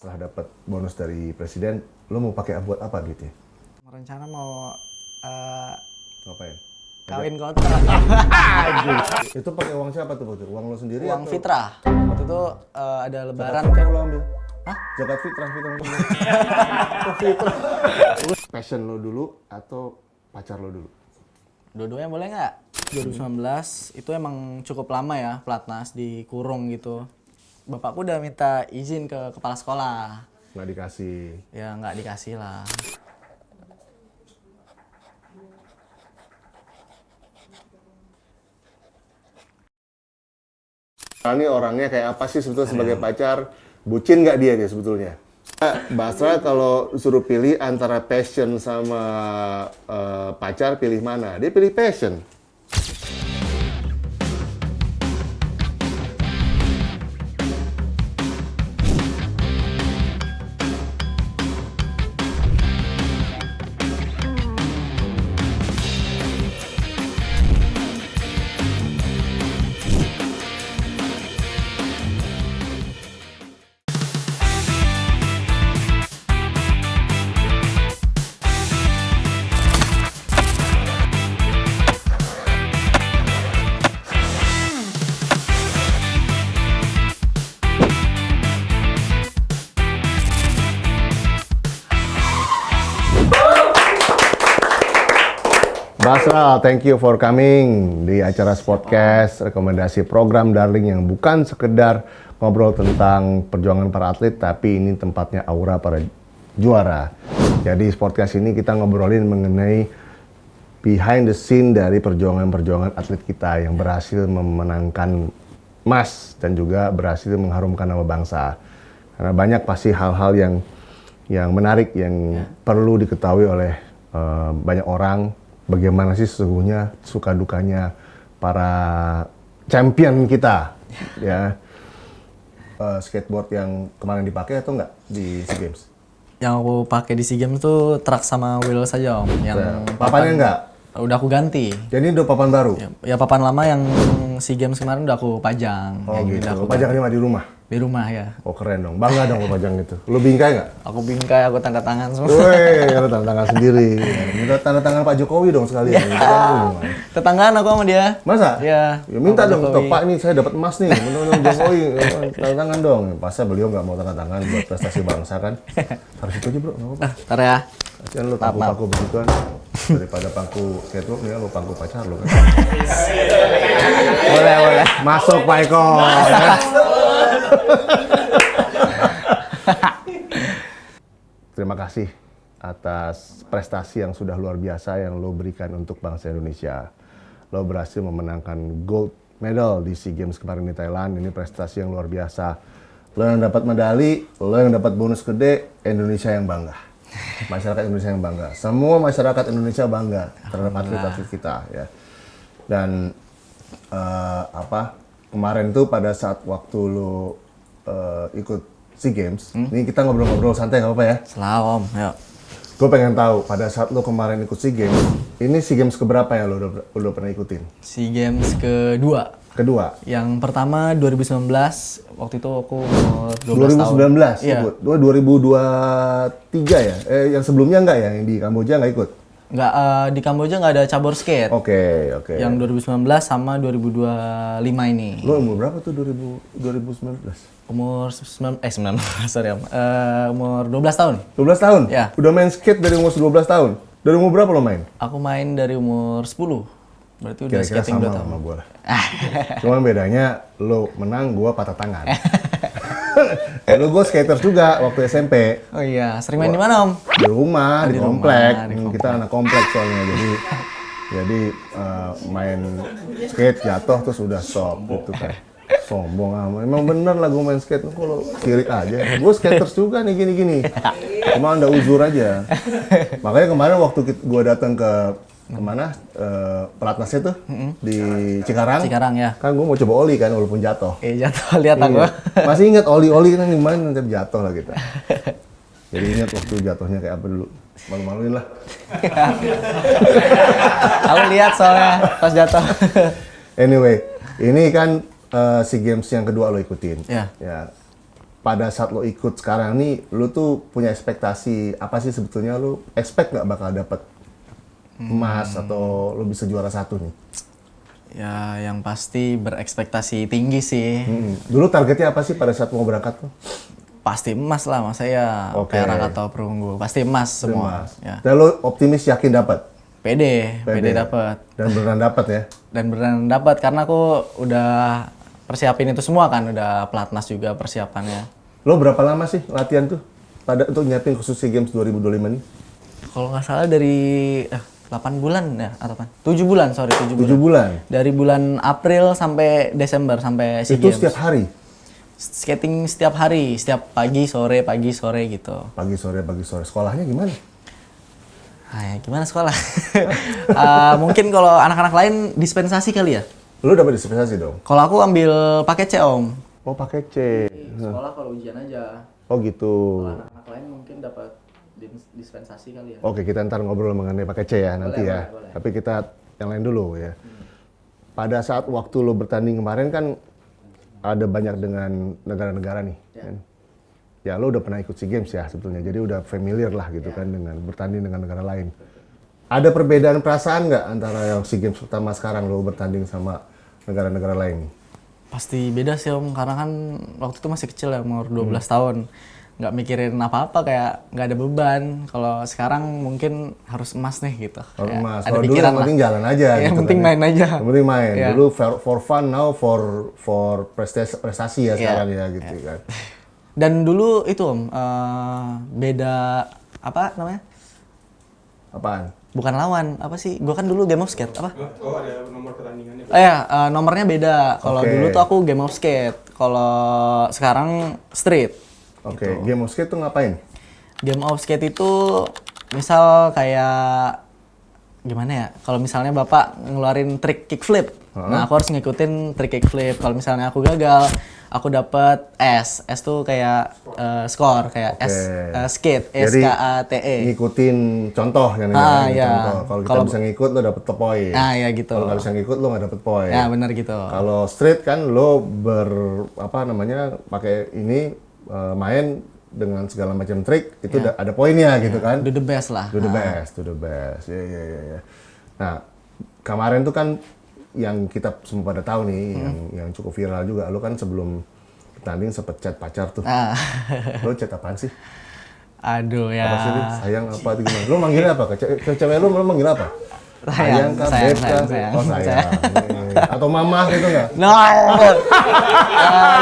setelah dapat bonus dari presiden, lo mau pakai buat apa gitu ya? Rencana mau Ngapain? kawin kontrak. Itu pakai uang siapa tuh waktu itu? Uang lo sendiri Uang atau? fitrah. Waktu itu ada lebaran. Zakat fitrah lo ambil? Hah? Zakat fitrah kita ambil. Passion lo dulu atau pacar lo dulu? Dua-duanya boleh nggak? 2019 itu emang cukup lama ya pelatnas dikurung gitu. Bapakku udah minta izin ke kepala sekolah. Nggak dikasih. Ya nggak dikasih lah. Ini orangnya kayak apa sih sebetulnya sebagai pacar? Bucin nggak dia sebetulnya? Basra kalau suruh pilih antara passion sama pacar, pilih mana? Dia pilih passion. Basra, thank you for coming di acara Sportcast, rekomendasi program Darling yang bukan sekedar ngobrol tentang perjuangan para atlet, tapi ini tempatnya aura para juara. Jadi Sportcast ini kita ngobrolin mengenai behind the scene dari perjuangan-perjuangan atlet kita yang berhasil memenangkan emas dan juga berhasil mengharumkan nama bangsa. Karena banyak pasti hal-hal yang menarik yang perlu diketahui oleh banyak orang. Bagaimana sih sesungguhnya suka dukanya para champion kita, ya. Skateboard yang kemarin dipakai atau enggak di SEA Games? Yang aku pakai di SEA Games tuh track sama wheel saja om. Yang Papannya enggak? Udah aku ganti. Jadi udah papan baru? Ya papan lama yang SEA Games kemarin udah aku pajang. Oh Yang gitu, udah aku pajangnya mah di rumah? di rumah ya. Oh keren dong, bangga dong lo pajang itu. Lo bingkai nggak? Aku bingkai, aku tanda tangan semua. Woi, lo tanda tangan sendiri. Minta tanda tangan Pak Jokowi dong sekalian. Tetanggaan aku sama dia. Masa? Iya. Ya minta Pak dong, Jokowi. Pak ini saya dapat emas nih, menurut Jokowi, tanda tangan dong. Masa beliau nggak mau tanda tangan buat prestasi bangsa kan? Harus itu aja bro, nggak apa-apa. Ntar ya. Kasian lo pangku-pangku begituan, daripada pangku catwalk nih lo pangku pacar lo kan. Boleh. Masuk Pak Eko. Ya. Terima kasih atas prestasi yang sudah luar biasa yang lo berikan untuk bangsa Indonesia. Lo berhasil memenangkan gold medal di SEA Games kemarin di Thailand. Ini prestasi yang luar biasa. Lo yang dapat medali, lo yang dapat bonus gede, Indonesia yang bangga. Masyarakat Indonesia yang bangga. Semua masyarakat Indonesia bangga terhadap atlet-atlet kita ya. Dan kemarin tuh pada saat waktu lo ikut SEA Games, ini kita ngobrol-ngobrol santai nggak apa-apa ya? Selalu om, yuk. Gue pengen tahu pada saat lo kemarin ikut SEA Games, ini SEA Games keberapa yang lo udah pernah ikutin? SEA Games kedua. Kedua? Yang pertama 2019, waktu itu aku umur 12 tahun. 2019 Iya. ikut? 2023 ya? Yang sebelumnya nggak ya? Yang di Kamboja nggak ikut? Nggak, di Kamboja nggak ada cabur skate. Oke. Yang 2019 sama 2025 ini. Lo umur berapa tuh 2019? Umur 19, sorry om. Umur 12 tahun. 12 tahun? Ya. Udah main skate dari umur 12 tahun? Dari umur berapa lo main? Aku main dari umur 10. Berarti udah Kira-kira skating 2 sama tahun. sama gue. Cuman bedanya lo menang, gue patah tangan. Lo gue skater juga waktu SMP. Oh iya, sering main di mana om? Di rumah, di rumah, komplek. di Kita anak komplek soalnya. Jadi main skate jatuh terus udah stop gitu kan. Sombong amat. Emang bener lah gue main skate. Kalau sirik aja. Gue skaters juga nih gini-gini. Cuma anda uzur aja. Makanya kemarin waktu gue datang ke kemana pelatnasnya tuh di Cikarang. Cikarang ya. Kan gue mau coba oli kan walaupun jatuh. Jatuh, lihat aku. Iya. Masih ingat oli kan gimana nanti jatuh lah kita. Jadi ingat waktu jatuhnya kayak apa dulu. Malu-maluin lah. Aku lihat soalnya pas jatuh. Anyway, ini kan SEA Games yang kedua lo ikutin. Iya. Ya. pada saat lo ikut sekarang nih, lo tuh punya ekspektasi apa sih sebetulnya? Lo expect nggak bakal dapet emas atau lo bisa juara 1 nih? Ya, yang pasti berekspektasi tinggi sih. Dulu targetnya apa sih pada saat mau berangkat tuh? Pasti emas lah, mas saya Oke. perak atau perunggu. Pasti emas semua. Emas. Ya. Dan lo optimis yakin dapat? Pede dapat. Dan beneran dapat ya? Dan beneran dapat karena aku udah persiapin itu semua kan, udah pelatnas juga persiapannya. Lo berapa lama sih latihan tuh untuk nyiapin khusus SEA Games 2025 nih? Kalau nggak salah dari 8 bulan ya atau apa? 7 bulan, sorry 7 bulan. 7 bulan? Dari bulan April sampai Desember sampai SEA Itu Games. setiap hari? Skating setiap hari, setiap pagi sore gitu. Pagi sore. Sekolahnya gimana? Ah, ya, gimana sekolah? Mungkin kalau anak-anak lain dispensasi kali ya. Lo dapat dispensasi dong? Kalau aku ambil paket C om. Oh pakai C. Sekolah kalau ujian aja. Oh gitu. Kalau anak-anak lain mungkin dapat dispensasi kali ya. Oke, kita ntar ngobrol mengenai pakai C ya nanti ya. boleh. Tapi kita yang lain dulu ya. Pada saat waktu lo bertanding kemarin kan ada banyak dengan negara-negara nih. Kan? Ya lo udah pernah ikut SEA Games ya sebetulnya. Jadi udah familiar lah gitu kan dengan bertanding dengan negara lain. Ada perbedaan perasaan nggak antara yang SEA Games pertama sekarang lo bertanding sama negara-negara lain? Pasti beda sih om, karena kan waktu itu masih kecil ya, umur 12 tahun. Nggak mikirin apa-apa, kayak nggak ada beban. Kalau sekarang mungkin harus emas nih gitu. Kalau Kayak emas, ada kalau dulu pikiran yang penting jalan aja Yang gitu penting kan, main aja. Yang penting main. Iya. Dulu for fun, now for prestasi ya Iya. sekarang ya gitu kan. Dan dulu itu om, beda apa namanya? Apaan? Bukan lawan, apa sih? Gua kan dulu Game of Skate, apa? Oh, ada nomor pertandingannya. Nomornya beda. Kalau Oke. dulu tuh aku Game of Skate. Kalau sekarang Street. Oke, Game of Skate tuh ngapain? Game of Skate itu misal kayak gimana ya? Kalau misalnya Bapak ngeluarin trik kickflip, nah aku harus ngikutin trik kickflip. Kalau misalnya aku gagal, aku dapat S. S tuh kayak skor, kayak Oke. skate, Jadi, SKATE. ngikutin contoh kan Ah, iya. contoh. Kalau kita bisa ngikut lo dapet poin. Nah, ya gitu. Kalau nggak bisa ngikut lo nggak dapet poin. Ya, benar gitu. Kalau street kan lo pakai ini main dengan segala macam trik itu ada poinnya gitu kan. Do the best lah. Do the best, do the best. Ya. Nah, kemarin tuh kan yang kita semua pada tahu nih, yang cukup viral juga. Lo kan sebelum bertanding sempet chat pacar tuh. Ah. Lo chat apaan sih? Aduh ya. Apa sih, Dit? Sayang apa itu gimana? Lo manggilnya apa? Ke cewek lo manggil apa? Sayang, kah? sayang, Beb kah? sayang, Oh sayang. Atau mama gitu nggak? No.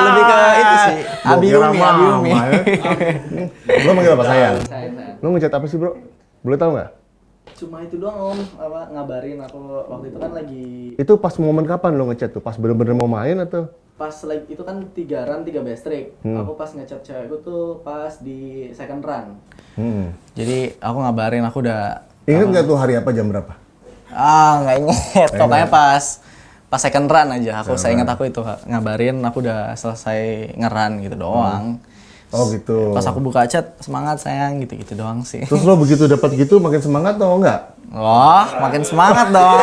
Lebih ke itu sih. Gua kira Abi mama, Umi. ya. Lo manggil apa sayang? Sayang. Lo ngechat apa sih bro? Boleh tahu nggak? Cuma itu doang om, apa ngabarin aku waktu itu kan lagi Itu pas momen kapan lo ngechat tuh? Pas bener-bener mau main atau? pas lagi itu kan 3 run 3 best trick. Aku pas ngechat cewekku tuh pas di second run. Jadi aku ngabarin aku udah Ingat nggak tuh hari apa jam berapa? nggak inget. Pokoknya pas second run aja. Aku saya ingat aku itu ngabarin aku udah selesai ngeran gitu doang. Oh gitu. Pas aku buka chat semangat sayang gitu-gitu doang sih. Terus lo begitu dapat gitu makin semangat atau enggak? Wah, makin semangat dong.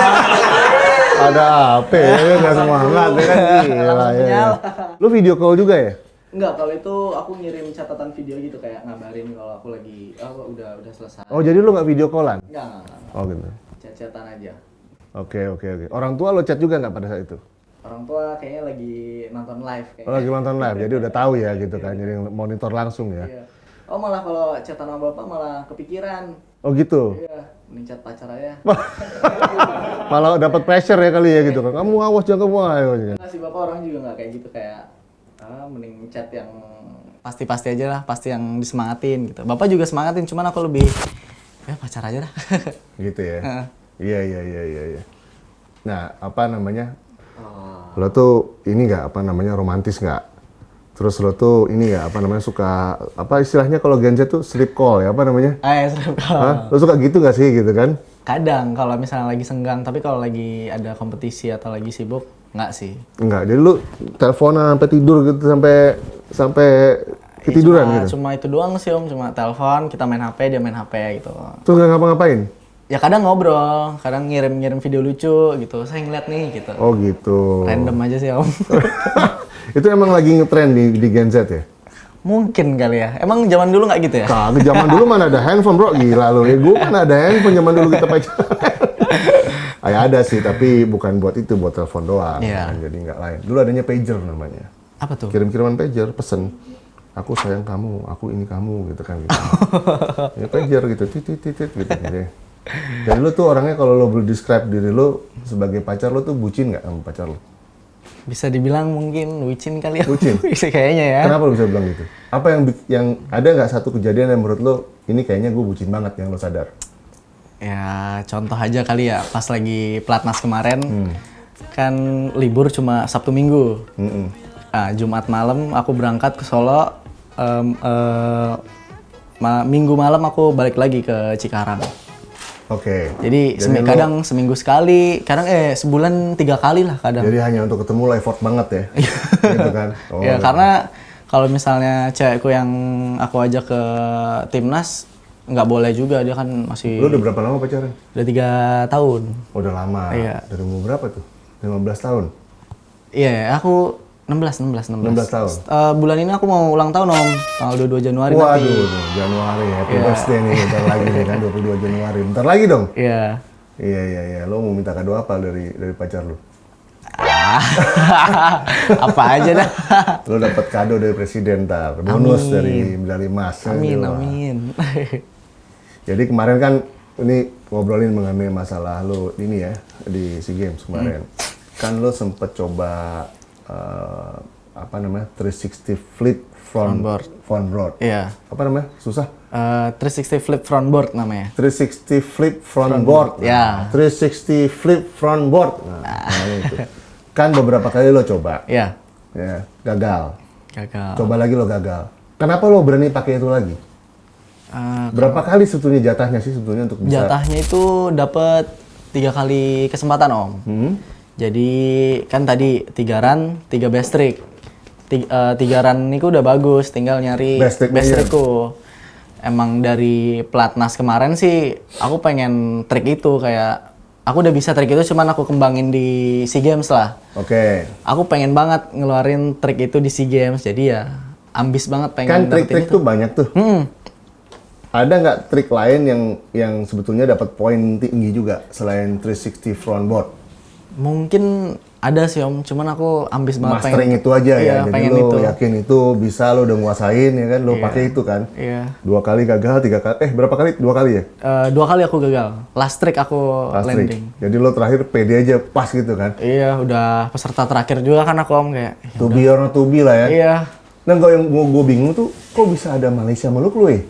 Ada apa ya? Nggak semangat ya kan? Gila ya. Lo video call juga ya? Enggak, kalau itu aku ngirim catatan video gitu kayak ngabarin kalau aku lagi udah selesai. Oh jadi lo nggak video callan? Enggak. Oh gitu. Chat-chatan aja. Oke. Orang tua lo chat juga nggak pada saat itu? Orang tua kayaknya lagi nonton live Oh kayaknya. lagi nonton live, jadi udah tahu ya gitu kan, jadi monitor langsung ya. Iya. Oh malah kalau chatan sama bapak malah kepikiran. Oh gitu. Iya, mending chat pacar aja. Malah dapat pressure ya kali ya gitu kan. Kamu awas jangan kamu ayo. Enggak sih bapak orang juga nggak kayak gitu kayak mending chat yang pasti-pasti aja lah, pasti yang disemangatin gitu. Bapak juga semangatin, cuman aku lebih pacar aja dah. Gitu ya. Heeh. Iya. Nah, apa namanya? Lo tuh ini nggak apa namanya romantis nggak? Terus lo tuh ini nggak apa namanya suka apa istilahnya kalau Gen Z tuh sleep call ya apa namanya? Serem Hah? Lo suka gitu nggak sih gitu kan? Kadang kalau misalnya lagi senggang, tapi kalau lagi ada kompetisi atau lagi sibuk, nggak sih. Enggak. Jadi lo teleponan sampai tidur gitu sampai ketiduran gitu. Cuma itu doang sih om, cuma telepon, kita main HP, dia main HP gitu. Terus nggak ngapa-ngapain? Ya kadang ngobrol, kadang ngirim video lucu gitu. Saya ngeliat nih gitu. Oh gitu. Random aja sih om. Itu emang lagi ngetren di Gen Z ya? Mungkin kali ya. Emang zaman dulu nggak gitu ya? Kagak, zaman dulu mana ada handphone bro, gila lo. Ya gue kan ada handphone zaman dulu kita pacaran. Ya ada sih, tapi bukan buat itu, buat telepon doang. Iya. Kan, jadi nggak lain. Dulu adanya pager namanya. Apa tuh? Kirim-kiriman pager, pesen. Aku sayang kamu, aku ini kamu, gitu kan. Gitu. Ya pager gitu, titit gitu. Jadi lu tuh orangnya kalau lo boleh describe diri lo sebagai pacar lo tuh bucin nggak sama pacar lo? Bisa dibilang mungkin bucin kali ya. Bucin? Bisa kayaknya ya. Kenapa lo bisa bilang gitu? Apa yang ada nggak satu kejadian yang menurut lo ini kayaknya gue bucin banget yang lo sadar? Ya contoh aja kali ya, pas lagi pelatnas kemarin kan libur cuma Sabtu Minggu. Nah, Jumat malam aku berangkat ke Solo, Minggu malam aku balik lagi ke Cikarang. Oke. Jadi lo- kadang seminggu sekali, kadang sebulan 3 kali lah kadang. Jadi hanya untuk ketemu lo effort banget ya? Gitu kan? Oh, Ya karena kalau misalnya cewekku yang aku ajak ke timnas, nggak boleh juga, dia kan masih Lo udah berapa lama pacaran? udah 3 tahun. Oh, udah lama. Iya. Dari umur berapa tuh? 15 tahun? Iya, aku 16 tahun. Bulan ini aku mau ulang tahun Om, tanggal 22 Januari Waduh, nanti. nih, Januari ya. Happy Iya. birthday nih, bentar lagi nih kan, 22 Januari. Bentar lagi dong? Iya. Iya. Lo mau minta kado apa dari pacar lo? Apa aja dah. Lo dapat kado dari presiden ntar, bonus dari medali emas. Amin, Wah. amin. Jadi kemarin kan ini ngobrolin mengenai masalah lo ini ya di SEA Games kemarin. Kan lo sempet coba apa namanya 360 flip front board. Iya. Apa namanya? Susah. 360 flip front board namanya. 360 flip front board. Ya. 360 flip front board. Nah, namanya itu. Kan beberapa kali lo coba. Iya. Ya, gagal. Gagal. Coba lagi lo gagal. Kenapa lo berani pakai itu lagi? Berapa kali sebetulnya jatahnya sih sebetulnya untuk bisa? Jatahnya itu dapat 3 kali kesempatan Om. Jadi kan tadi 3 run, 3 best trick. 3 run ini udah bagus, tinggal nyari Best trick-nya, best trickku. Emang dari pelatnas kemarin sih aku pengen trik itu, kayak aku udah bisa trik itu, cuman aku kembangin di SEA Games lah. Oke. Aku pengen banget ngeluarin trik itu di SEA Games, jadi ya ambis banget pengen Kan dapetin trik-trik itu. tuh banyak tuh. Ada nggak trik lain yang sebetulnya dapat poin tinggi juga selain 360 front board? Mungkin ada sih Om, cuman aku ambis banget Mastering itu aja Iya, ya. Jadi pengen lo itu. yakin itu bisa, lo udah nguasain ya kan, lo pakai itu kan. Iya. 2 kali gagal, 3 kali. Berapa kali? 2 kali ya? 2 kali aku gagal. Last trick aku Last trick. landing. Jadi lo terakhir pede aja pas gitu kan. Iya, udah peserta terakhir juga kan aku Om, kayak. To be or not to be lah ya. Iya. Nah, yang gue bingung tuh, kok bisa ada Malaysia meluk lo ya?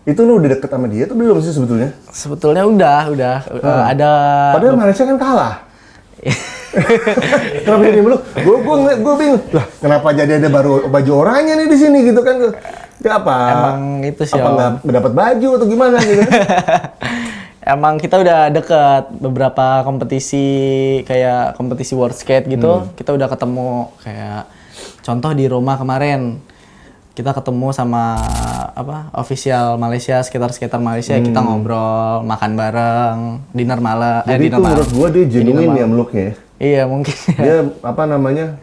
Itu lo udah deket sama dia tuh belum sih sebetulnya? Sebetulnya udah ada. Padahal Malaysia kan kalah. Kenapa jadi meluk? Gue bingung. Lah, kenapa jadi ada baru baju orangnya nih di sini gitu kan? Ya apa? Emang itu sih Apa Om. nggak dapat baju atau gimana gitu? Emang kita udah deket beberapa kompetisi, kayak kompetisi World Skate gitu. Kita udah ketemu, kayak contoh di Roma kemarin. Kita ketemu sama official Malaysia, skater Malaysia, kita ngobrol, makan bareng, dinner malam. Jadi itu menurut gue dia genuine ya meluknya ya. Iya mungkin. Dia apa namanya?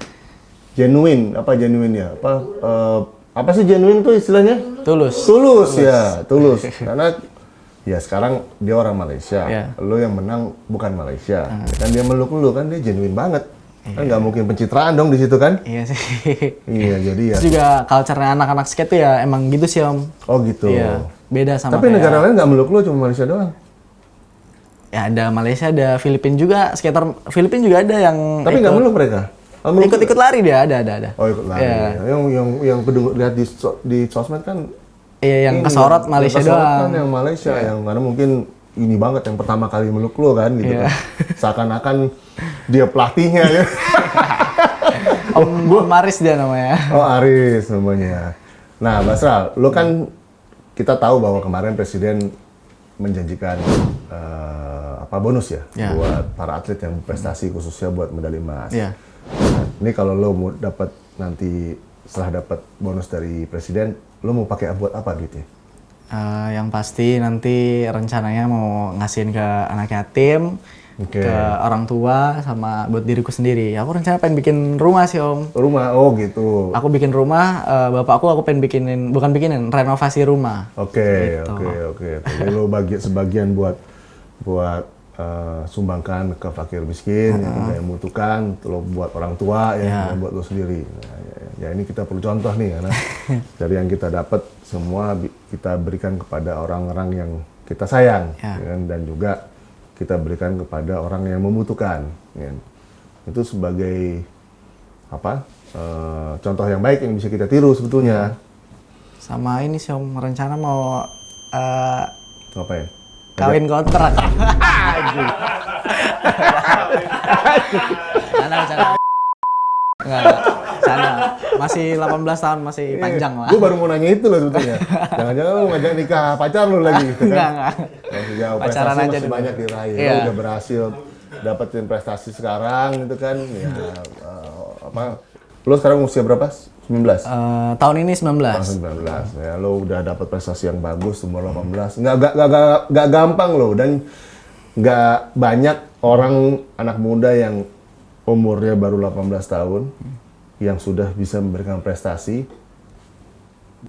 Genuine ya? Apa sih genuine tuh istilahnya? Tulus. Tulus ya, tulus. Karena ya sekarang dia orang Malaysia, Iya. lo yang menang bukan Malaysia. Ya kan dia meluk lu kan dia genuine banget. Kan nggak mungkin pencitraan dong di situ kan? Iya sih. Iya, jadi ya. Terus juga culture-nya anak-anak skate tuh ya emang gitu sih Om. Oh gitu. Iya. Beda sama Tapi kayak- negara lain nggak meluk lu, cuma Malaysia doang. Ya ada Malaysia, ada Filipina juga, skater Filipina juga ada yang Tapi nggak meluk mereka. Oh, meluk- ikut lari dia, ada. Oh ikut lari. Iya. Yang kedua lihat di sosmed kan. Iya, yang ini, kesorot Malaysia yang kesorot doang. Kan yang Malaysia, yang karena mungkin ini banget yang pertama kali meluk lu kan gitu Iya. kan. Seakan-akan dia pelatihnya ya. Om Maris dia namanya. Oh Aris namanya. Nah Basral, lu kan kita tahu bahwa kemarin Presiden menjanjikan bonus ya Ya. buat para atlet yang berprestasi khususnya buat medali emas. Iya. Nah, ini kalau lo mau dapat nanti setelah dapat bonus dari Presiden, lo mau pakai buat apa gitu ya? Yang pasti nanti rencananya mau ngasihin ke anak yatim, Oke. ke orang tua, sama buat diriku sendiri. Aku rencana pengen bikin rumah sih Om. Rumah, oh gitu. Aku bikin rumah, bapakku aku pengen bukan bikinin, renovasi rumah. Oke, Gitu. oke. Jadi lo bagi sebagian buat sumbangkan ke fakir miskin yang membutuhkan, lo buat orang tua dan buat lo sendiri. Nah, ya ini kita perlu contoh nih karena dari yang kita dapat semua kita berikan kepada orang-orang yang kita sayang kan? Dan juga kita berikan kepada orang yang membutuhkan. Kan? Itu sebagai contoh yang baik yang bisa kita tiru sebetulnya. Sama ini sih Om, rencana mau Ngapain? kawin kontrak. Canda. Enggak, canda. Masih 18 tahun, masih panjang lah. Gue baru mau nanya itu loh sebetulnya. Jangan-jangan lu ngajak nikah pacar lu lagi gitu kan? Enggak. Jauh Pacaran prestasi aja masih dulu. banyak diraih. Iya. Lu udah berhasil dapetin prestasi sekarang gitu kan. Ya, lu sekarang usia berapa? 19? Tahun ini 19. 19. Ya, lo udah dapat prestasi yang bagus umur 18. Nggak gampang loh, dan nggak banyak orang anak muda yang umurnya baru 18 tahun yang sudah bisa memberikan prestasi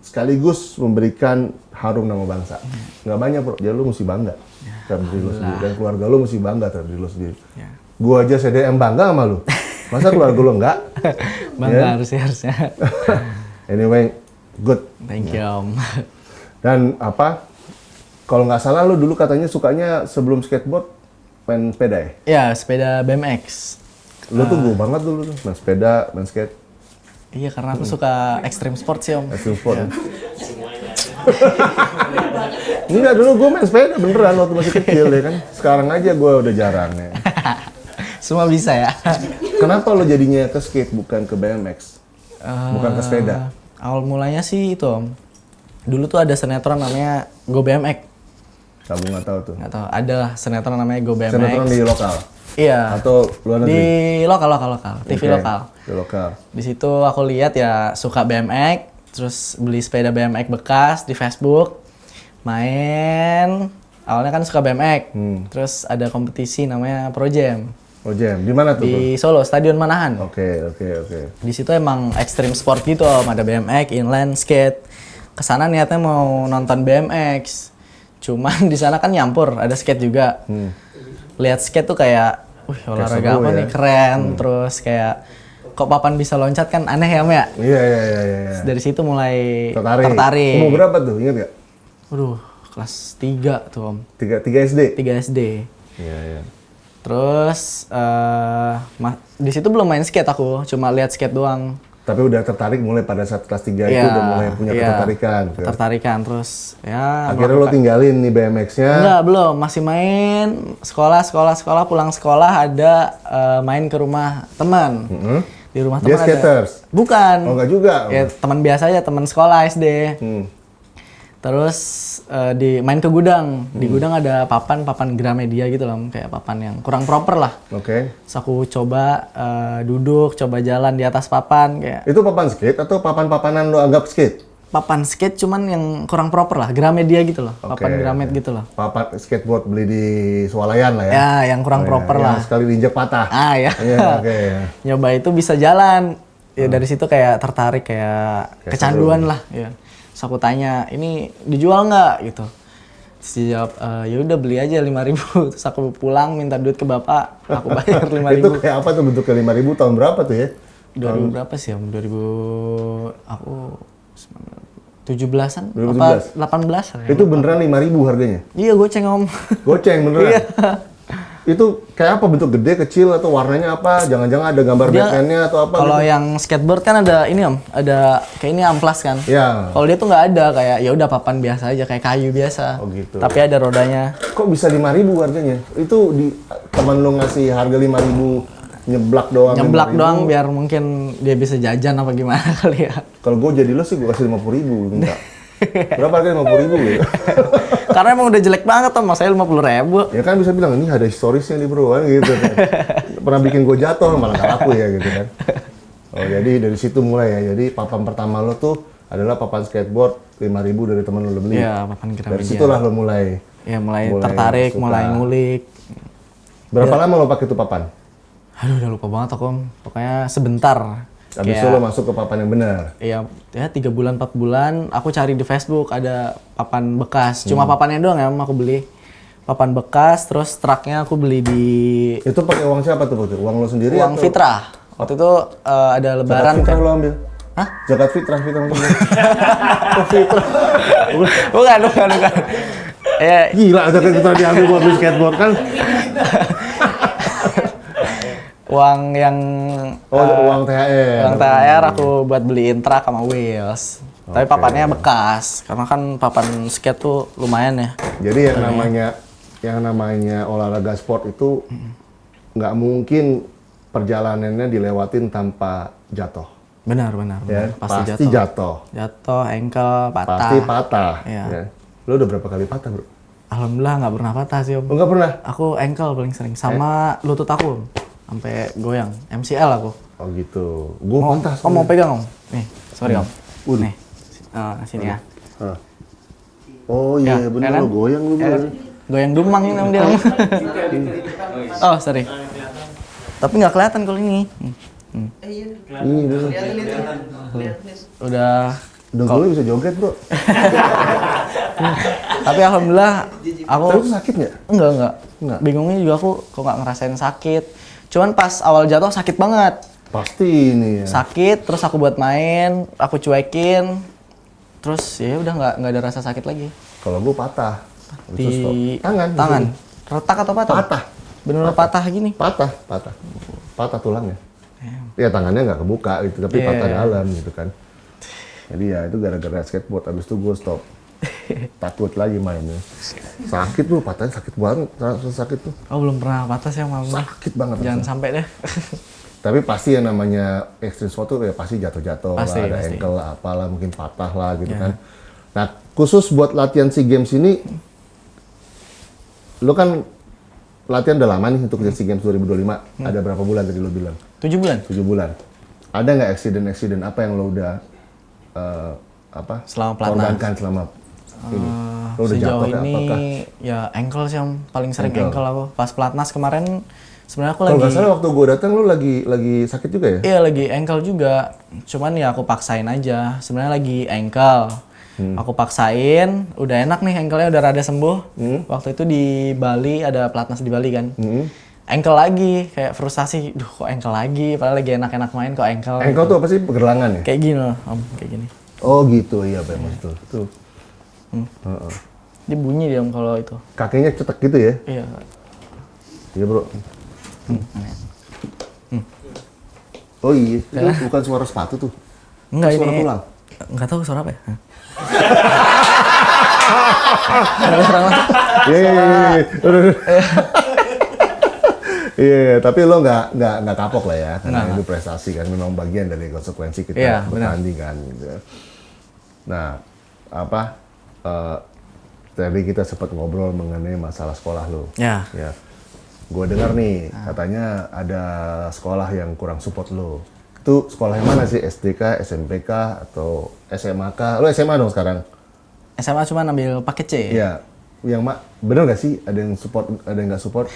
sekaligus memberikan harum nama bangsa. Nggak banyak, bro. Jadi lo mesti bangga terhadap diri lo sendiri, dan keluarga lo mesti bangga terhadap diri lo sendiri. Ya. Gua aja CDM bangga sama lo. Masa keluarga lo enggak? Bangga harusnya. Anyway, good. Thank you Om. Dan kalau nggak salah lo dulu katanya sukanya sebelum skateboard main sepeda ya? Ya, sepeda BMX. Lo tuh gue banget dulu tuh, main sepeda, main skate, Iya, karena aku suka extreme sport sih Om. extreme sport. Enggak, dulu gue main sepeda beneran waktu masih kecil ya kan. Sekarang aja gue udah jarang ya. Semua bisa ya. Kenapa lo jadinya ke skate bukan ke BMX? Bukan ke sepeda? Awal mulanya sih itu Om. Dulu tuh ada sinetron namanya Go BMX. Kamu nggak tahu tuh. Nggak tahu, ada lah sinetron namanya Go BMX. Sinetron di lokal? Iya. Atau luar negeri? Di lokal, TV Oke, lokal. Di lokal. Di situ aku lihat ya suka BMX, terus beli sepeda BMX bekas di Facebook, main. Awalnya kan suka BMX, terus ada kompetisi namanya Pro Jam Oh Jam, di mana tuh? di Solo, Stadion Manahan. Oke. Di situ emang extreme sport gitu Om, ada BMX, inline skate. Kesana niatnya mau nonton BMX, cuman di sana kan nyampur, ada skate juga. Lihat skate tuh kayak, olahraga seru apa ya. nih keren, terus kayak kok papan bisa loncat kan aneh ya Om ya. Iya. Dari situ mulai Tertarik. tertarik. Umur berapa tuh? Ingat nggak? Waduh, kelas 3 tuh Om. 3 SD? 3 SD. Iya. Terus di situ belum main skate aku, cuma lihat skate doang. Tapi udah tertarik mulai pada saat kelas 3 itu Iya, udah mulai punya iya. ketertarikan. Kan? Ketertarikan terus ya. Akhirnya lo tinggalin nih BMX-nya. Enggak, belum. Masih main sekolah, pulang sekolah ada main ke rumah teman. Di rumah Dia teman ada. skaters? Bukan. Oh enggak juga? Ya teman biasa aja, teman sekolah SD. Terus main ke gudang. Di gudang ada papan Gramedia gitu loh, kayak papan yang kurang proper lah. Oke. Terus aku coba duduk, coba jalan di atas papan kayak Itu papan skate atau papan-papanan lo anggap skate? papan skate cuman yang kurang proper lah, Gramedia gitu loh. Papan Gramet gitu loh. Papan skateboard beli di Swalayan lah ya? Ya, yang kurang proper lah. Yang sekali diinjak patah. Ah ya. Iya, oke. Nyoba itu bisa jalan. Ya dari situ kayak tertarik, kayak kecanduan lah. Ya. Terus aku tanya, ini dijual nggak gitu? Terus dia jawab, ya udah beli aja 5.000. Terus aku pulang minta duit ke bapak, aku bayar 5.000. Itu kayak apa tuh bentuknya 5.000 tahun berapa tuh ya? 2000 berapa sih Om? 2000 aku 17-an? 2017? Apa 18-an ya? Itu beneran 5.000 harganya? Iya, goceng Om. Goceng beneran? Iya. Itu kayak apa, bentuk gede, kecil, atau warnanya apa? Jangan-jangan ada gambar Batman-nya atau apa? Kalau gitu? yang skateboard kan ada ini Om, ada kayak ini amplas kan. Iya. Kalau dia tuh nggak ada, kayak ya udah papan biasa aja, kayak kayu biasa. Oh, gitu. Tapi ada rodanya. Kok bisa 5.000 harganya? Itu teman lo ngasih harga 5.000 nyeblak doang? Nyeblak 5.000? doang biar mungkin dia bisa jajan apa gimana kali ya. Kalau gue jadi lo sih gue kasih 50.000 minta. Berapa harganya 50.000 gitu? Karena emang udah jelek banget Om, mas saya 50.000. Ya kan bisa bilang ini ada historisnya nih bro kan gitu kan. Pernah bikin gue jatuh malah nggak laku ya gitu kan. Oh jadi dari situ mulai ya. Jadi papan pertama lo tuh adalah papan skateboard 5.000 dari teman lo beli. Iya, papan Dari Gramedia. situlah lo mulai. Ya mulai tertarik, suka. mulai ngulik. Berapa lama lo pakai itu papan? Aduh, udah lupa banget aku, Om. Pokoknya sebentar. Habis itu lo masuk ke papan yang benar. Iya, ya 3 bulan 4 bulan aku cari di Facebook ada papan bekas. Cuma papannya doang ya, Om, aku beli. Papan bekas, terus truknya aku beli di Itu pakai uang siapa tuh? Uang lo sendiri Uang atau? Fitrah. Waktu itu ada Zakat lebaran fitrah kan. lo ambil? Hah? Zakat fitrah lo ambil? Bukan. Ya, Gila, zakat fitrah diambil buat beli skateboard kan? uang yang Uang THR. uang THR aku buat beliin truk sama wheels. Tapi papannya bekas, karena kan papan skate tuh lumayan ya. Jadi yang namanya olahraga sport itu nggak mungkin perjalanannya dilewatin tanpa jatuh. Benar. Ya, Pasti jatuh. Jatuh, ankle, patah. Pasti patah. Iya. Ya. Lo udah berapa kali patah, bro? Alhamdulillah nggak pernah patah sih, Om. Lo nggak pernah? Aku ankle paling sering, sama lutut aku, Om. Sampai goyang. MCL aku. Oh gitu. Gue patah. Om mau pegang, Om? Nih, sorry, Om. Waduh. Nih, sini ya. Hah. Oh iya, Ya, bener kan? lo goyang lu. Ya kan? Goyang dumang ini Om dia. Om. Oh, sorry. Tapi nggak kelihatan kalau ini. Ini dulu. Udah. Udah gue bisa joget, bro. Tapi alhamdulillah aku Tapi itu sakit nggak? enggak. Enggak. Bingungnya juga aku kok nggak ngerasain sakit. Cuman pas awal jatuh sakit banget. Pasti ini ya. Sakit, terus aku buat main, aku cuekin. Terus ya udah nggak ada rasa sakit lagi. Kalau gue patah. Di Itu stop. Tangan. Tangan. Retak atau patah? Patah. Bener patah gini. Patah. Patah tulangnya. Ya tangannya nggak kebuka gitu, tapi patah dalam gitu kan. Jadi ya itu gara-gara skateboard, abis itu gue stop. Takut lagi mainnya. Sakit bro, patahnya sakit banget, sakit tuh. Oh belum pernah patah sih sama Mama. Sakit banget. Jangan sampai deh. Tapi pasti yang namanya extreme sport tuh ya pasti jatuh-jatuh lah, ada Pasti. ankle lah, apalah, mungkin patah lah gitu kan. Nah khusus buat latihan SEA Games ini, lu kan latihan udah lama nih untuk SEA Games 2025. Ada berapa bulan tadi lo bilang? 7 bulan? 7 bulan. Ada nggak accident apa yang lo udah Selama pelatnas? korbankan selama ini? Lo udah Sejauh jatuh ini apakah? ya ankle sih yang paling sering ankle aku. Pas pelatnas kemarin sebenarnya aku Kalau lagi nggak salah waktu gue datang lo lagi sakit juga ya? iya lagi ankle juga. Cuman ya aku paksain aja. Sebenarnya lagi ankle. Aku paksain, udah enak nih ankle-nya udah rada sembuh. Waktu itu di Bali ada pelatnas di Bali kan. Ankle lagi, kayak frustasi, duh kok ankle lagi, padahal lagi enak-enak main kok ankle. Ankle tuh apa sih? Pergelangan ya? Kayak gini loh, Om, kayak gini. Oh gitu, iya Pak Mas tuh. Dia bunyi dia Om kalau itu. Kakinya cetek gitu ya? Iya. Iya bro. Oh iya, itu bukan suara sepatu tuh. Enggak Suara ini. tulang. Enggak tahu suara apa ya. Iya. Iya, tapi lo nggak kapok lah ya, karena itu prestasi kan, memang bagian dari konsekuensi kita Iya, bertanding kan. Gitu. Nah, tadi kita sempat ngobrol mengenai masalah sekolah lo. Ya. Ya, gue dengar nih katanya ada sekolah yang kurang support lo. Itu sekolah yang mana sih? SDK, SMPK, atau SMAK? Lo SMA dong sekarang? SMA cuma ambil paket C. Iya. Yang bener nggak sih ada yang support, ada yang nggak support?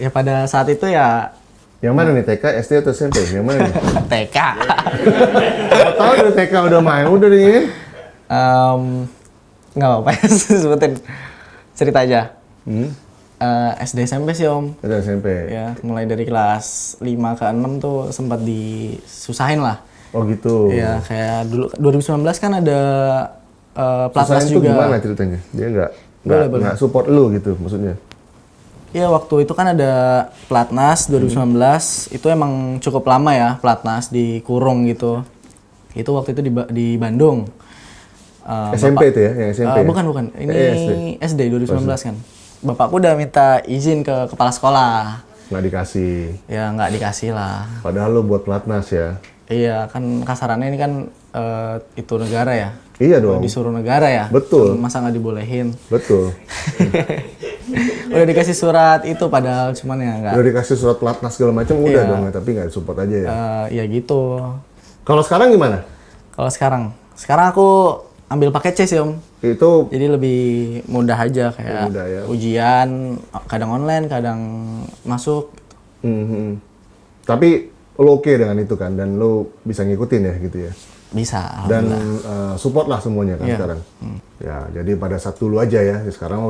Ya pada saat itu ya Yang mana nih, TK, SD atau SMP? Yang mana nih? TK. Gak tau dari TK udah main, udah nih. Nggak apa-apa ya sebutin. Cerita aja. SD SMP sih Om. Udah SMP. Ya, mulai dari kelas 5 ke 6 tuh sempat disusahin lah. Oh gitu. Iya, kayak dulu 2019 kan ada pelatnas Susahin itu juga. gimana ceritanya? Dia Boleh. nggak support lu gitu maksudnya? Iya, waktu itu kan ada pelatnas 2019. Itu emang cukup lama ya pelatnas di kurung gitu. Itu waktu itu di Bandung. SMP itu ya, yang SMP. Ya? Bukan. Ini SD 2019 kan. Bapakku udah minta izin ke kepala sekolah. Nggak dikasih. Ya nggak dikasih lah. Padahal lu buat pelatnas ya. Iya, kan kasarannya ini kan itu negara ya. Iya dong. Disuruh negara ya. Betul. Masa nggak dibolehin. Betul. Udah dikasih surat itu padahal cuman ya nggak. Udah dikasih surat pelatnas segala macam udah dong, tapi nggak support aja ya. Ya gitu. Kalau sekarang gimana? Kalau sekarang aku ambil paket C sih Om. Itu Jadi lebih mudah aja kayak mudah ya. ujian, kadang online, kadang masuk. Mhm. Tapi lo oke dengan itu kan, dan lo bisa ngikutin ya gitu ya. Bisa, Dan alhamdulillah. support lah semuanya kan Iya. sekarang. Ya, jadi pada saat dulu aja ya, sekarang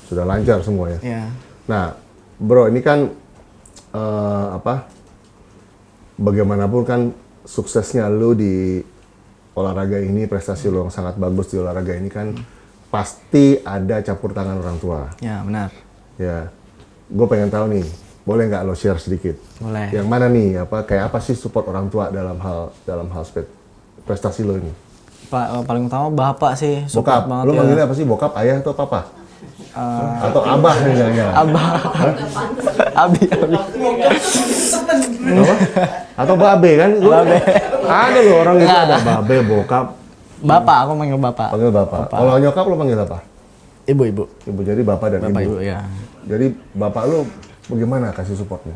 sudah lancar semua ya. Iya. Nah, bro, ini kan bagaimanapun kan suksesnya lo di olahraga ini, prestasi lo yang sangat bagus di olahraga ini kan pasti ada campur tangan orang tua. Ya, benar. Ya, gue pengen tahu nih, boleh nggak lo share sedikit? Boleh. Yang mana nih, kayak apa sih support orang tua dalam hal prestasi lo ini? Paling utama bapak sih, support Bokap, banget lo ya. manggilnya apa sih? Bokap, ayah, atau papa? Atau abah nih jangan-jangan? Abah. Abi. Apa? Atau babe kan? Ada loh orang itu ada babe, bokap, Bapak, aku manggil bapak. panggil bapak. Kalau nyokap lo panggil apa? Ibu. Ibu, jadi bapak dan Bapak ibu. ibu ya. Jadi bapak lo bagaimana kasih supportnya?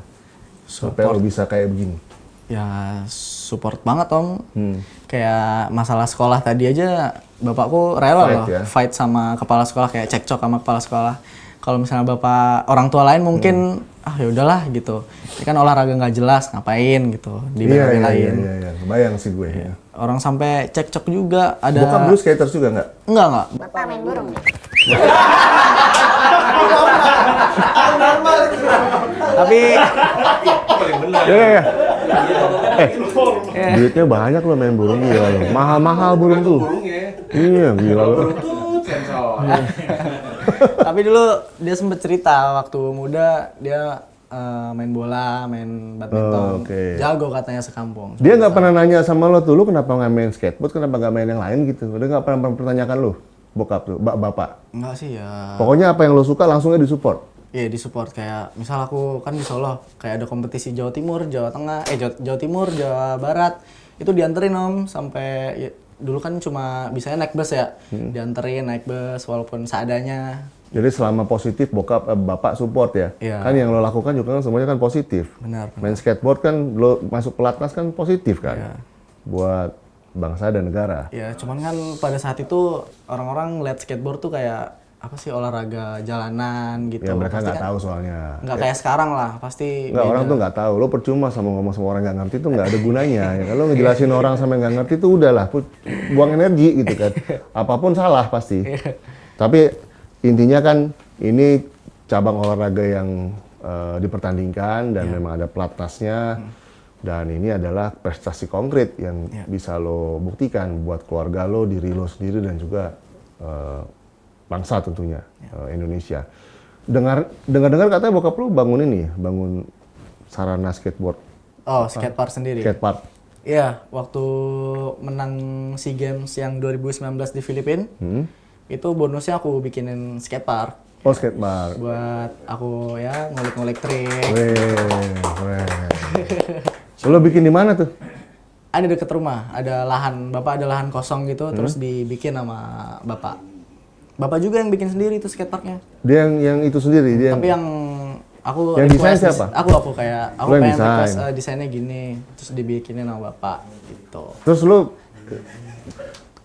Supaya lo bisa kayak begini. Ya support banget Om. Kayak masalah sekolah tadi aja bapakku rela Fight loh ya? fight sama kepala sekolah, kayak cekcok sama kepala sekolah. Kalau misalnya bapak orang tua lain mungkin ya udahlah gitu. Ini kan olahraga nggak jelas, ngapain gitu dibela-belain. Iya. Kebayang sih gue. Ya. Orang sampai cekcok juga ada. Bokap dulu skaters juga nggak? Enggak. Bapak main burung nih. Tapi Iya. Duitnya banyak lo main burung, gila lo. Mahal-mahal burung tuh. Iya, gila lo. tapi dulu dia sempet cerita waktu muda dia main bola, main badminton. Oke. Jago katanya sekampung. Dia nggak pernah nanya sama lo tuh, lo kenapa nggak main skateboard, kenapa nggak main yang lain gitu. Udah nggak pernah mempertanyakan lo, bokap tuh, bapak. Enggak sih ya. Pokoknya apa yang lo suka langsungnya disupport. Iya disupport, kayak misal aku kan di Solo, kayak ada kompetisi Jawa Timur, Jawa Tengah, Jawa Timur, Jawa Barat, itu dianterin Om sampai ya, dulu kan cuma bisanya naik bus ya, dianterin naik bus walaupun seadanya. Jadi selama positif bapak support ya. Iya. Kan yang lo lakukan juga kan semuanya kan positif. Benar. Main skateboard kan lo masuk pelatnas kan positif kan. Iya. Buat bangsa dan negara. Ya cuman kan pada saat itu orang-orang ngeliat skateboard tuh kayak apa sih, olahraga jalanan gitu. Ya mereka Pasti nggak kan tahu soalnya. nggak kayak sekarang lah, pasti Nggak, beda. orang tuh nggak tahu. Lo percuma sama ngomong sama orang nggak ngerti tuh nggak ada gunanya. Ya kalau ngejelasin orang sampai nggak ngerti tuh udahlah, buang energi gitu kan. Apapun salah pasti. Tapi intinya kan ini cabang olahraga yang dipertandingkan dan memang ada pelatnasnya. Dan ini adalah prestasi konkret yang bisa lo buktikan buat keluarga lo, diri lo sendiri, dan juga bangsa tentunya, Indonesia. Dengar katanya bokap lo bangun sarana skateboard, Oh, skatepark sendiri. skatepark. Iya, waktu menang SEA Games yang 2019 di Filipina, itu bonusnya aku bikinin skatepark. Oh, skatepark. Buat aku ya ngulik-ngulik trik. Weh, keren. Lo bikin di mana tuh? Ada deket rumah, ada lahan, bapak ada lahan kosong gitu, terus dibikin sama bapak. Bapak juga yang bikin sendiri itu skateparknya. Dia yang itu sendiri, dia Tapi yang aku Yang desain request siapa? Aku Lo yang pengen desain. request desainnya gini, terus dibikinin sama bapak gitu. Terus lo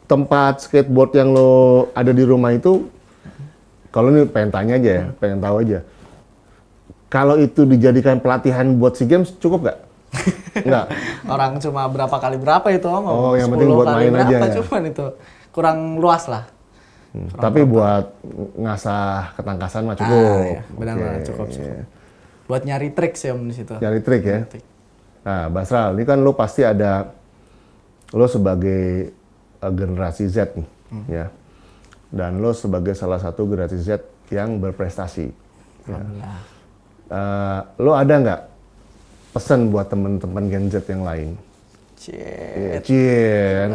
tempat skateboard yang lo ada di rumah itu, kalau ini pengen tanya aja ya, pengen tahu aja. Kalau itu dijadikan pelatihan buat SEA Games cukup nggak? Nggak. Orang cuma berapa itu Om? Oh, yang penting 10 buat kali main aja berapa, ya? cuman itu kurang luas lah. Tapi buat ngasah ketangkasan mah cukup. Iya, benar Oke. benar cukup. Buat nyari trik sih Om di situ. Nyari trik ya. Trik. Nah, Basral, ini kan lo pasti ada, lo sebagai generasi Z nih, ya. Dan lo sebagai salah satu generasi Z yang berprestasi. Ya. Alhamdulillah. Lo ada nggak pesan buat teman-teman Gen Z yang lain? Cie.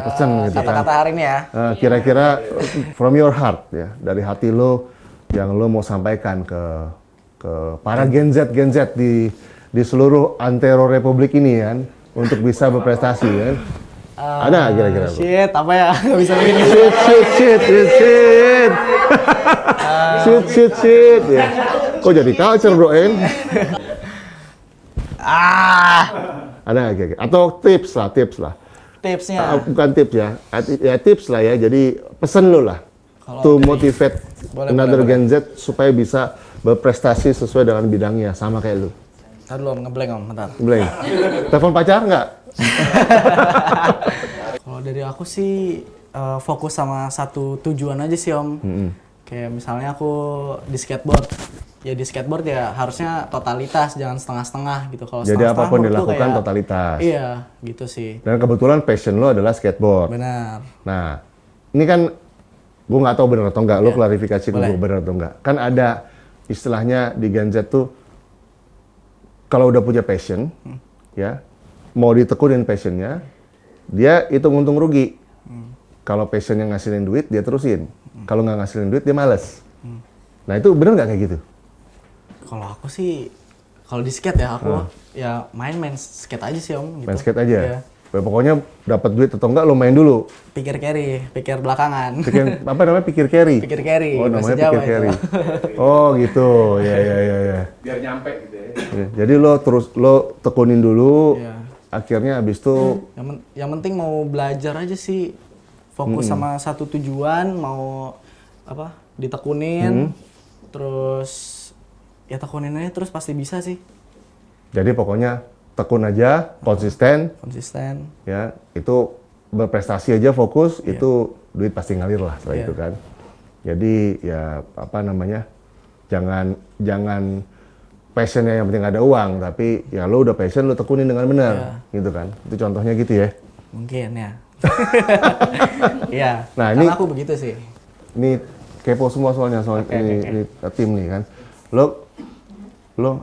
Pesan gitu kan. Kata-kata hari ini ya. Kira-kira from your heart ya, dari hati lo yang lo mau sampaikan ke para Gen Z di seluruh antero republik ini kan, untuk bisa berprestasi kan. Ada nggak kira-kira? Bro? Shit, apa ya? Nggak bisa bikin Shit. Ya. Kok jadi culture bro, En? Ada nggak kira-kira? Atau tips lah. Tipsnya. Bukan tips ya. Ya tips lah ya. Jadi pesan lo lah. Kalau To dari- motivate Boleh, another boleh. Gen Z supaya bisa berprestasi sesuai dengan bidangnya. Sama kayak lu. Ntar dulu om, ngeblank om, bentar. Boleh. Telepon pacar nggak? Kalau dari aku sih fokus sama satu tujuan aja sih om. Kayak misalnya aku di skateboard. Ya di skateboard ya harusnya totalitas, jangan setengah-setengah gitu. Kalau Jadi setengah-setengah apapun menurutku dilakukan kayak- totalitas. Iya, gitu sih. Dan kebetulan passion lo adalah skateboard. Benar. Nah, ini kan gue nggak tahu benar atau enggak. Lo klarifikasi ke Boleh. gue benar atau enggak. Kan ada istilahnya di Gen Z tuh kalau udah punya passion, ya mau ditekunin passionnya, dia hitung untung rugi. Kalau passionnya ngasilin duit, dia terusin. Kalau nggak ngasilin duit, dia males. Nah itu benar nggak kayak gitu? Kalau aku sih, kalau di skate ya aku ya main skate aja sih om. Gitu. Main skate aja. Iya. Ya, pokoknya dapat duit atau enggak, lo main dulu. Pikir carry, pikir belakangan. Pikir apa namanya? Pikir carry. Pikir carry. Oh bahasa namanya Jawa pikir itu. carry. Oh gitu. Ya. Biar nyampe gitu ya. Ya, jadi lo tekunin dulu. Iya. Akhirnya abis itu Yang penting mau belajar aja sih, fokus sama satu tujuan, mau apa ditekunin, terus ya tekunin aja terus pasti bisa sih, jadi pokoknya tekun aja, konsisten, konsisten. ya itu berprestasi aja fokus, Iya. itu duit pasti ngalir lah setelah itu kan. Jadi ya apa namanya, jangan passionnya yang penting ada uang, tapi ya lo udah passion lo tekunin dengan benar, gitu kan. Itu contohnya gitu ya. Mungkin ya. Iya. Nah, karena ini- aku begitu sih. Ini kepo semua soalnya soal ini tim nih kan. Lo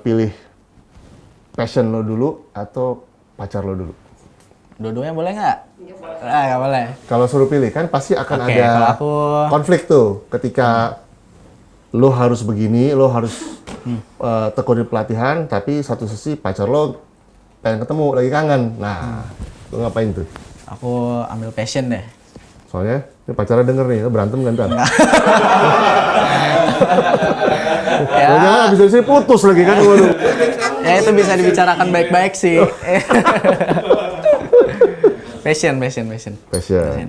pilih passion lo dulu atau pacar lo dulu? Dua-duanya boleh nggak? Nggak boleh. Kalau suruh pilih kan pasti akan Oke, ada kalau aku- konflik tuh ketika lo harus begini, lo harus tekunin pelatihan, tapi satu sisi pacar lo pengen ketemu, lagi kangen. Nah, lo ngapain tuh? Aku ambil passion deh. Soalnya ini pacarnya denger nih, berantem kan ntar. Ya, Jangan habis dari sini putus lagi kan, waduh. ya itu bisa dibicarakan baik-baik sih. Passion. Passion.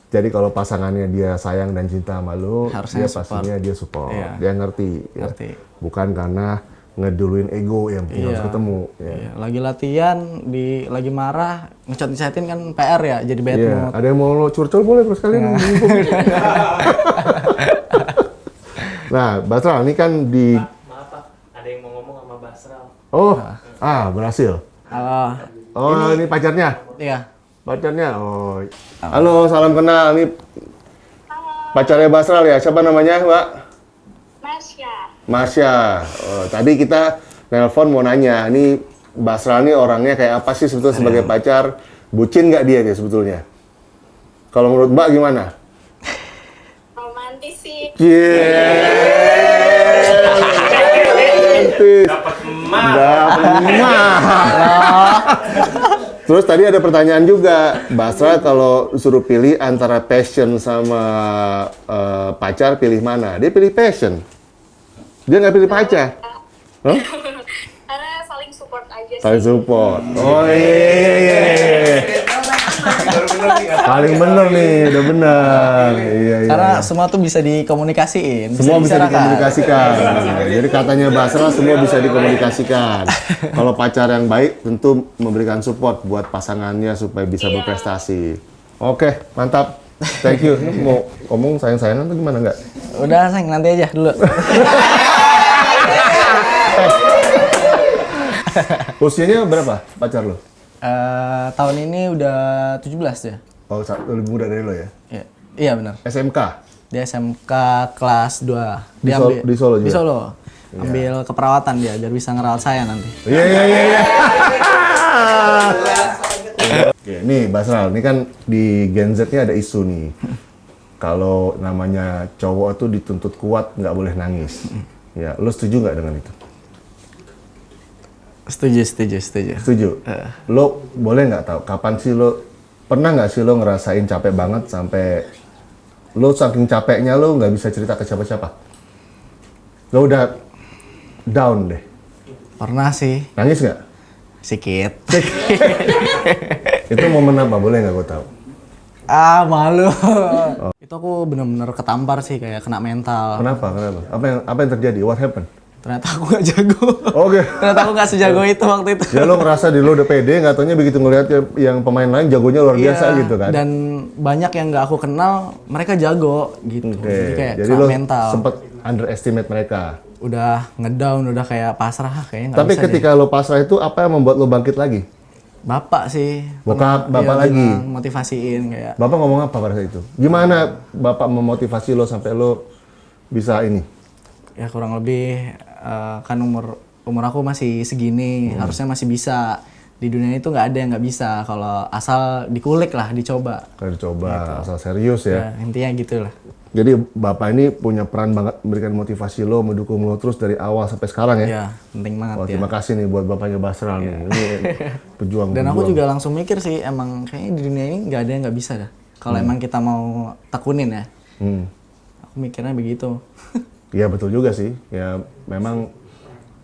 Jadi kalau pasangannya dia sayang dan cinta sama lu, Harusnya dia support. pastinya dia support. Iya. Dia ngerti. Ya. Ngerti. Bukan karena ngeduluin ego yang penting harus Iya. ketemu. Ya. Iya, lagi latihan, lagi marah, ngechat-chatin kan PR ya, jadi bad Iya. mood. Ada yang mau lo curcol boleh terus kalian. Nah, Basral ini kan di... Maaf Pak, ada yang mau ngomong sama Basral. Oh, berhasil. Halo. Oh, ini pacarnya? Iya. Pacarnya? Oh. Halo, salam kenal. Ini pacarnya Basral ya? Siapa namanya, Mbak? Masya. Oh, tadi kita nelpon mau nanya, ini Basral ini orangnya kayak apa sih sebetulnya sebagai pacar? Bucin nggak dia sebetulnya? Kalau menurut Mbak gimana? Romantis sih. Romantis. Dapat emas. Dapat emas. Terus tadi ada pertanyaan juga, Basra kalau disuruh pilih antara passion sama pacar, pilih mana? Dia pilih passion. Dia nggak pilih pacar. Hah? Karena saling support aja sih. Saling support. Oh iya. Paling bener nih, udah bener. Iya. Karena semua tuh bisa dikomunikasiin, Semua bisa dibicarakan. dikomunikasikan. Jadi katanya Basra semua bisa dikomunikasikan. Kalau pacar yang baik tentu memberikan support buat pasangannya supaya bisa berprestasi. Oke, mantap. Thank you. Ini mau ngomong sayang-sayangan tuh gimana nggak? Udah, sayang, nanti aja dulu. Usianya berapa pacar lo? Tahun ini udah 17 ya. Oh, lebih muda dari lo ya? Iya, iya benar. SMK? Dia SMK kelas 2. Di Dia Solo juga? Di Solo. Ambil keperawatan dia, biar bisa ngerawat saya nanti. Iya. Oke, nih Basral, ini kan di Gen Z ini ada isu nih. Kalau namanya cowok tuh dituntut kuat, nggak boleh nangis. Ya, lo setuju nggak dengan itu? Setuju. Setuju. Lo boleh nggak tahu kapan sih lo pernah nggak sih lo ngerasain capek banget sampai lo saking capeknya lo nggak bisa cerita ke siapa-siapa? Lo udah down deh. Pernah sih, Nangis nggak? sikit. Itu momen apa? Boleh nggak gue tahu? Ah, malu. Itu aku bener-bener ketampar sih, kayak kena mental. Kenapa? Apa yang terjadi? What happened? Ternyata aku gak jago. Oke. Ternyata aku gak sejago itu waktu itu. Ya lo ngerasa di lo udah pede, nggak taunya begitu ngeliat yang pemain lain jagonya luar biasa Iya, gitu kan? Dan banyak yang gak aku kenal, mereka jago gitu. Oke. Jadi kayak Jadi kena lo mental. sempet underestimate mereka. Udah ngedown, udah kayak pasrah, kayaknya nggak Tapi bisa ketika lo pasrah itu apa yang membuat lo bangkit lagi? Bapak sih. Bokap, Pernah, bapak iya, lagi? bilang, motivasiin kayak. Bapak ngomong apa pada saat itu? Gimana bapak memotivasi lo sampai lo bisa ini? Ya kurang lebih kan umur aku masih segini, harusnya masih bisa. Di dunia itu nggak ada yang nggak bisa kalau asal dikulik lah, dicoba. Kalau dicoba, asal serius ya. Ya, intinya gitu lah. Jadi bapak ini punya peran banget memberikan motivasi lo, mendukung lo terus dari awal sampai sekarang ya. Ya, penting banget Oh, ya. terima kasih nih buat bapaknya Basral nih. Ini pejuang. Dan aku juga langsung mikir sih, emang kayaknya di dunia ini nggak ada yang nggak bisa dah. Kalau emang kita mau tekunin ya. Aku mikirnya begitu. Iya betul juga sih. Ya memang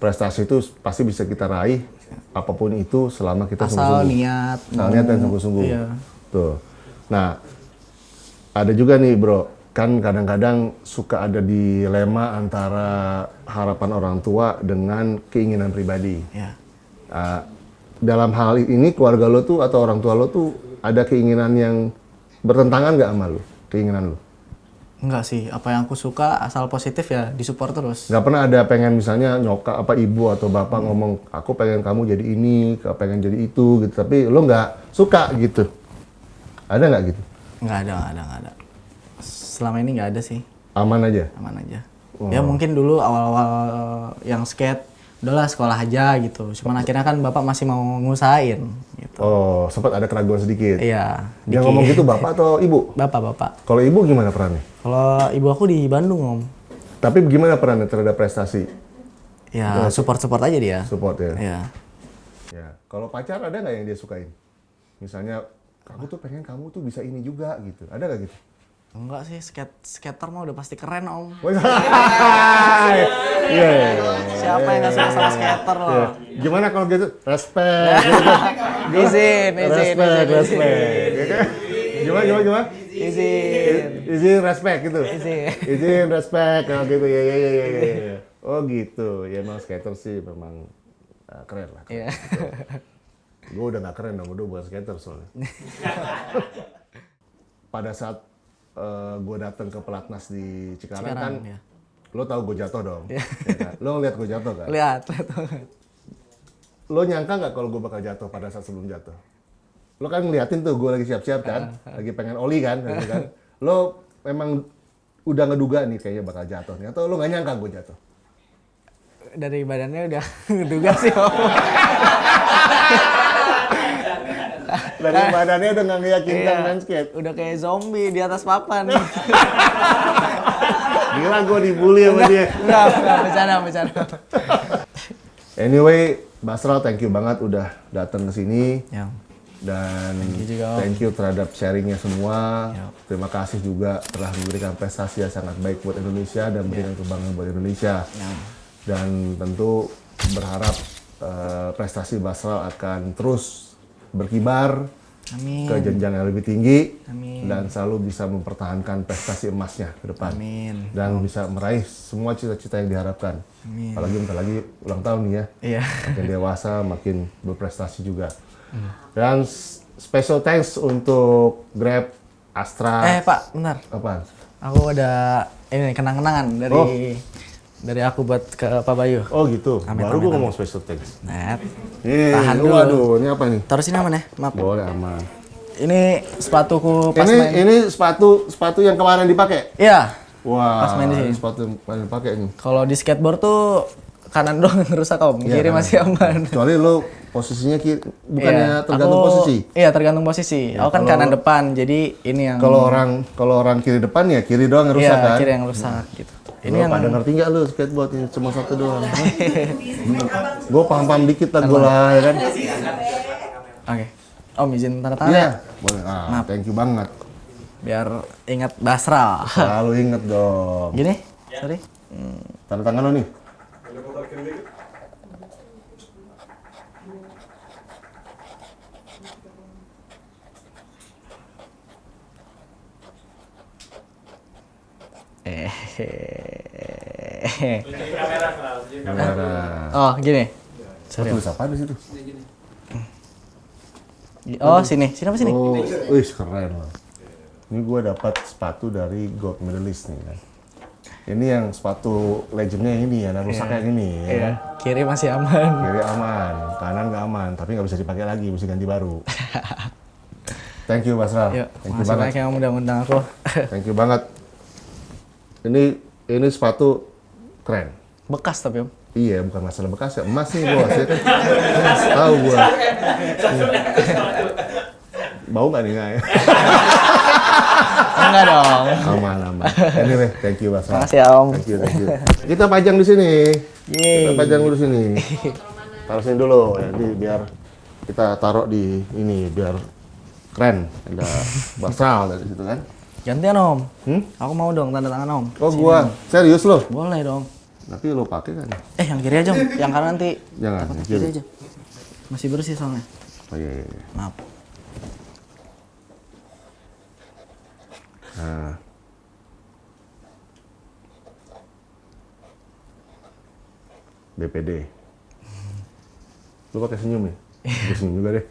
prestasi itu pasti bisa kita raih apapun itu selama kita Asal sungguh-sungguh. niat. Asal niat dan sungguh-sungguh. Iya. Tuh. Nah, ada juga nih bro, kan kadang-kadang suka ada dilema antara harapan orang tua dengan keinginan pribadi. Ya. Dalam hal ini keluarga lo tuh atau orang tua lo tuh ada keinginan yang bertentangan nggak sama lo? Keinginan lo? Enggak sih, apa yang aku suka asal positif ya disupport terus. Nggak pernah ada pengen misalnya nyokap apa ibu atau bapak ngomong aku pengen kamu jadi ini, pengen jadi itu gitu, tapi lo nggak suka gitu. Ada nggak gitu? Nggak ada. Selama ini nggak ada sih, Aman aja? aman aja. Ya mungkin dulu awal-awal yang skate, udahlah sekolah aja gitu. Cuman akhirnya kan bapak masih mau ngusahain gitu. Oh, sempat ada keraguan sedikit. Iya, Yang ngomong gitu bapak atau ibu? bapak. Kalau ibu gimana perannya? Kalau ibu aku di Bandung, Om. Tapi gimana perannya terhadap prestasi? Ya support aja dia. Support ya? Iya. Ya. Kalau pacar ada nggak yang dia sukain? Misalnya, aku tuh pengen kamu tuh bisa ini juga gitu. Ada nggak gitu? Enggak sih, skater mah udah pasti keren, Om. Iya. Siapa yang nggak suka sama skater loh? Gimana kalau gitu? Respect. Gitu kan? Izin. Respect. Ya kan? Gimana? Izin respect gitu. Izin respect kalau gitu ya. Oh gitu. Ya emang skater sih memang keren lah. Iya. Gue udah nggak keren dong, udah bukan skater soalnya. Pada saat gue datang ke pelatnas di Cikarang kan, ya. lo tahu gue jatuh dong. Ya kan? Lo ngeliat gue jatuh kan? Lihat. Lo nyangka nggak kalau gue bakal jatuh pada saat sebelum jatuh? Lo kan ngeliatin tuh gue lagi siap-siap kan, lagi pengen oli kan, gitu kan. Lo memang udah ngeduga nih kayaknya bakal jatuh nih, atau lo nggak nyangka gue jatuh? Dari badannya udah ngeduga sih, Om. Dari badannya udah nggak meyakinkan main skate. Udah kayak zombie di atas papan. Gila gue dibully sama dia. Enggak, bercanda. Anyway, Basral thank you banget udah datang ke sini. Ya. Dan you juga, Om. thank you terhadap sharingnya semua. Ya. Terima kasih juga telah memberikan prestasi yang sangat baik buat Indonesia dan memberikan kebanggaan buat Indonesia. Ya. Dan tentu berharap prestasi Basral akan terus berkibar Amin. ke jenjang yang lebih tinggi. Amin. Dan selalu bisa mempertahankan prestasi emasnya ke depan. Amin. Dan bisa meraih semua cita-cita yang diharapkan. Amin. Apalagi bentar lagi ulang tahun nih ya. Iya. Makin dewasa, makin berprestasi juga. Dan special thanks untuk Grab, Astra. Pak, bentar. Apaan? Aku ada ini kenang-kenangan dari aku buat ke Pak Bayu. Oh gitu. Amit, Baru amit, gue amit. ngomong special thanks. Net. Tahan dulu. Waduh, ini apa nih? Taruh sini aman ya? Maaf. Boleh aman. Ini sepatuku pas main. Ini sepatu yang kemarin dipakai. Iya. Wah, Pas main di sini. ini sepatu yang kemarin dipakai nih. Kalau di skateboard tuh kanan doang yang rusak, Om. Iya, Kiri kanan. masih aman. Kecuali lo posisinya bukannya Iya, tergantung aku- posisi. Iya, tergantung posisi. Aku kan kalau- kanan depan, jadi ini yang Kalau orang kiri depan ya kiri doang yang rusak iya, kan. kiri yang rusak gitu. Ini Ini yang pada ngerti nggak lu skateboard ini cuma satu doang? Gue paham dik lah gue lah ya kan. Oke. Om izin tanda tangan Iya, ya? boleh. Thank you banget. Biar ingat Basral. Selalu inget dong. Gini? Sorry. Tanda tangan lo nih. Tunjukin kamera, Sral. Tunjukin kamera. Kamera. Oh, gini. Sorry. Tulis apa di situ? Oh, sini. Sini apa sini? Oh, wih keren loh. Ini gue dapat sepatu dari gold medalist nih kan. Ini yang sepatu legendnya ini ya, rusaknya yang ini ya. Iya. Kiri masih aman. Kiri aman, kanan nggak aman, tapi nggak bisa dipakai lagi, mesti ganti baru. Thank you Basral, Yuk, thank you makasih banget, banyak yang undang-undang aku. thank you banget. Ini sepatu keren. Bekas tapi Om. Iya, bukan masalah bekas ya, emas nih bos ya. Tahu gua. Bau nggak nih nggak ya? Enggak dong. Aman aman. Anyway, thank you Basral. Makasih ya Om. Thank you. Kita pajang di sini. Yeay. Kita pajang dulu sini. Taruh sini dulu, jadi biar kita taruh di ini biar keren. Ada Basral dari situ kan. Gantian Om. Hmm? Aku mau dong tanda tangan Om. Oh gua serius loh. Boleh dong. Tapi lo pakai kan? Yang kiri aja Om. Yang kanan nanti. Jangan. Takut yang kiri kiri. aja. Masih bersih soalnya. Oh iya. Iya. Maaf. Nah. BPD. Lu pakai senyum ya? Gue senyum juga deh.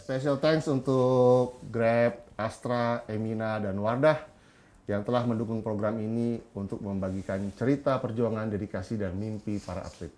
Special thanks untuk Grab, Astra, Emina, dan Wardah yang telah mendukung program ini untuk membagikan cerita perjuangan, dedikasi, dan mimpi para atlet.